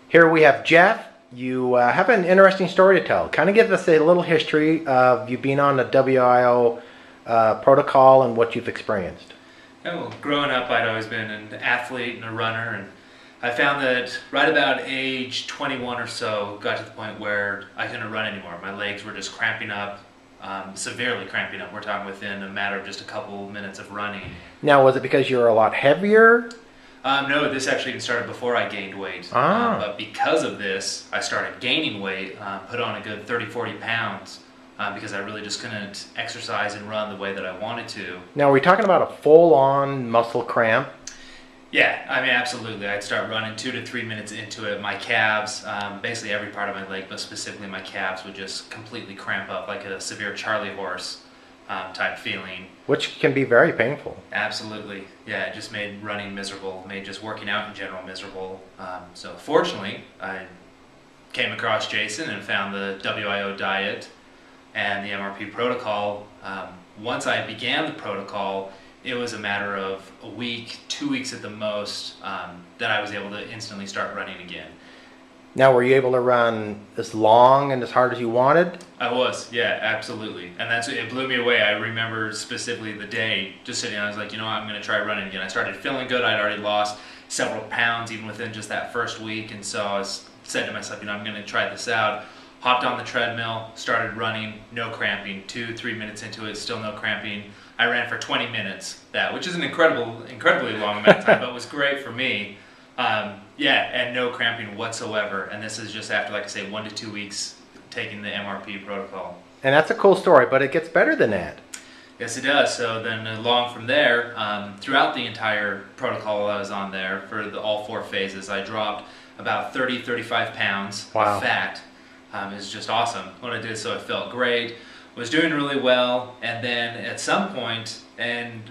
Here we have Jeff. You have an interesting story to tell. Kind of give us a little history of you being on the WiO protocol and what you've experienced. Yeah, well, growing up, I'd always been an athlete and a runner, and I found that right about age 21 or so, got to the point where I couldn't run anymore. My legs were just cramping up, severely cramping up. We're talking within a matter of just a couple minutes of running. Now, was it because you were a lot heavier? No, this actually even started before I gained weight. But because of this, I started gaining weight, put on a good 30, 40 pounds. Because I really just couldn't exercise and run the way that I wanted to. Now, are we talking about a full-on muscle cramp? Yeah, I mean, absolutely. I'd start running 2 to 3 minutes into it. My calves, basically every part of my leg, but specifically my calves, would just completely cramp up like a severe Charlie horse type feeling. Which can be very painful. Absolutely. Yeah, it just made running miserable, made just working out in general miserable. So fortunately, I came across Jason and found the WiO diet and the MRP protocol. Once I began the protocol, it was a matter of a week, 2 weeks at the most, that I was able to instantly start running again. Now, were you able to run as long and as hard as you wanted? I was, yeah, absolutely. And it blew me away. I remember specifically the day, just sitting, I was like, you know what, I'm going to try running again. I started feeling good. I'd already lost several pounds even within just that first week, and so I said to myself, you know, I'm going to try this out. Hopped on the treadmill, started running, no cramping. 2, 3 minutes into it, still no cramping. I ran for 20 minutes, which is an incredibly long amount of time, but was great for me. Yeah, and no cramping whatsoever. And this is just after, like I say, 1 to 2 weeks taking the MRP protocol. And that's a cool story, but it gets better than that. Yes, it does. So then along from there, throughout the entire protocol I was on there for all 4 phases, I dropped about 30, 35 pounds of fat. It's just awesome what I did, so I felt great, was doing really well, and then at some point, and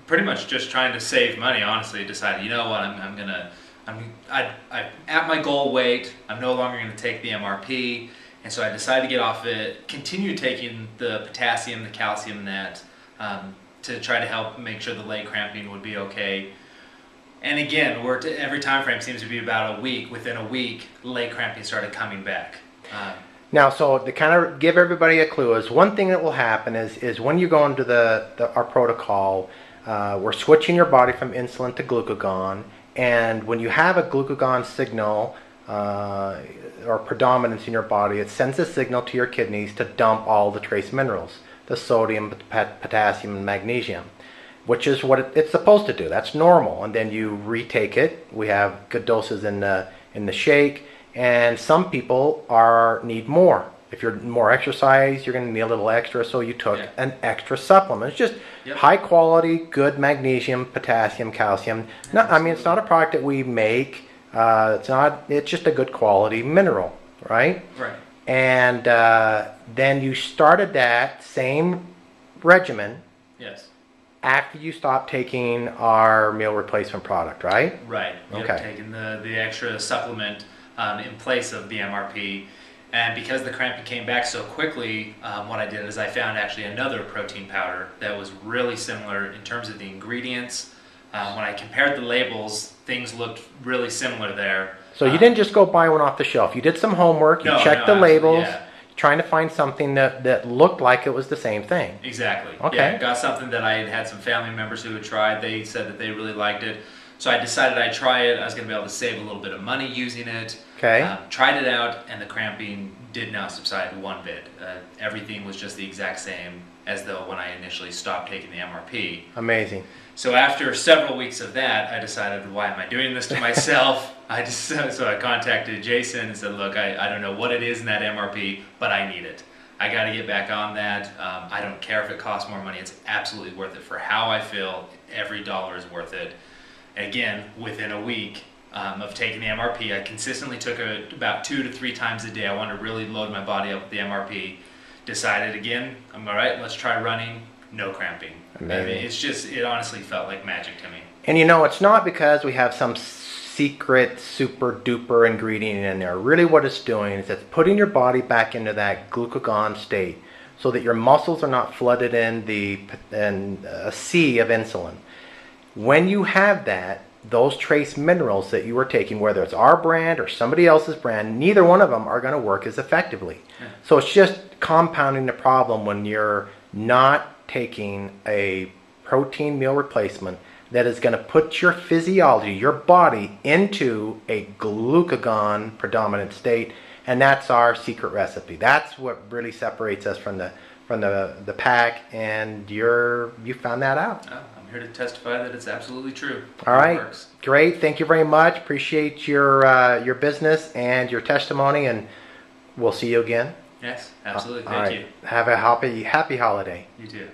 pretty much just trying to save money, honestly, decided, you know what, I'm at my goal weight, I'm no longer going to take the MRP, and so I decided to get off it, continue taking the potassium, the calcium, to try to help make sure the leg cramping would be okay. And again, every time frame seems to be about a week. Within a week, leg cramping started coming back. Now, so to kind of give everybody a clue, is one thing that will happen is when you go into our protocol, we're switching your body from insulin to glucagon, and when you have a glucagon signal or predominance in your body, it sends a signal to your kidneys to dump all the trace minerals, the sodium, potassium, and magnesium, which is what it's supposed to do. That's normal, and then you retake it. We have good doses in the shake. And some people need more. If you're more exercise, you're going to need a little extra, so you took an extra supplement. It's just high quality, good magnesium, potassium, calcium. No, I mean, it's not a product that we make. It's just a good quality mineral, right? Right. And then you started that same regimen. Yes. After you stopped taking our meal replacement product, right? Right. Okay. Taking the extra supplement in place of the MRP, and because the cramping came back so quickly, what I did is I found actually another protein powder that was really similar in terms of the ingredients. When I compared the labels, things looked really similar there. So you didn't just go buy one off the shelf. You did some homework, you checked the labels, trying to find something that looked like it was the same thing. Exactly. Okay. Yeah, got something that I had some family members who had tried. They said that they really liked it. So I decided I'd try it. I was going to be able to save a little bit of money using it. Okay. Tried it out, and the cramping did not subside one bit. Everything was just the exact same as though when I initially stopped taking the MRP. Amazing. So after several weeks of that, I decided, why am I doing this to myself? So I contacted Jason and said, look, I don't know what it is in that MRP, but I need it. I got to get back on that. I don't care if it costs more money. It's absolutely worth it. For how I feel, every dollar is worth it. Again, within a week of taking the MRP, I consistently took it about 2 to 3 times a day. I wanted to really load my body up with the MRP. Decided again, I'm all right, let's try running, no cramping. Amazing. I mean, it honestly felt like magic to me. And you know, it's not because we have some secret super duper ingredient in there. Really what it's doing is it's putting your body back into that glucagon state so that your muscles are not flooded in a sea of insulin. When you have that, those trace minerals that you are taking, whether it's our brand or somebody else's brand, neither one of them are going to work as effectively. Yeah. So it's just compounding the problem when you're not taking a protein meal replacement that is going to put your physiology, your body, into a glucagon predominant state, and that's our secret recipe. That's what really separates us from the pack, and you found that out. Oh, I'm here to testify that it's absolutely true. All right, It works. Great. Thank you very much. Appreciate your business and your testimony, and we'll see you again. Yes, absolutely. All Thank right. you. Have a happy holiday. You too.